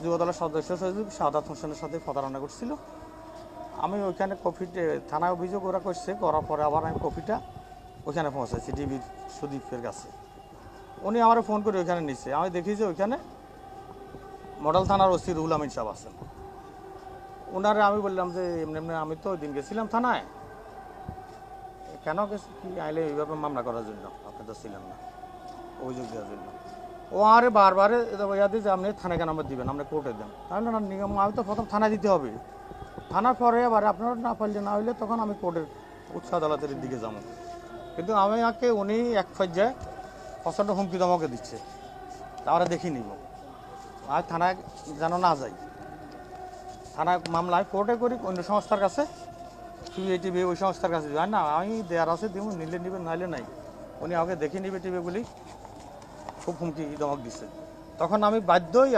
যুবদলের সদস্য সচিব সাদাত হোসেনের সাথে প্রতারণা করছিল। আমি ওইখানে কপিতে থানায় অভিযোগ ওরা করছে, করার পরে আবার আমি কপিটা ওইখানে পৌঁছাইছি ডিবির সুদীপের কাছে। উনি আমার ফোন করে ওইখানে নিচ্ছে। আমি দেখি যে ওইখানে মডেল থানার ওসি রুহুল আমিন সাহেব আছেন। ওনারে আমি বললাম যে এমনি এমনি আমি তো ওই দিন গেছিলাম থানায়, কেন গেছি কি আইলে এইভাবে মামলা করার জন্য, আপনি তো ছিলেন না, অভিযোগ দেওয়ার জন্য। ও আরে বারবারে ইয়াদি যে আপনি থানায় কেন আমার দিবেন, আপনি কোর্টে দেন। তাহলে না নিয়ম, আমি তো প্রথম থানায় দিতে হবে, থানার পরে এবার আপনার না পারলে না হইলে তখন আমি কোর্টের উচ্চ আদালতের দিকে যাবো। কিন্তু আমি আগে উনি এক পর্যায়ে প্রচণ্ড হুমকি দমকে দিচ্ছে, তারা দেখি নিব আর থানায় যেন না যাই। থানায় মামলায় কোর্টে করি অন্য সংস্থার কাছে, টিভি ওই সংস্থার কাছে যায় না, আমি দেয়ার আছে দিব, নিলে নিবে নাইলে নাই। উনি আমাকে দেখে নিবে টিভি বলি খুব হুমকি দমক দিচ্ছে। তখন আমি বাধ্যই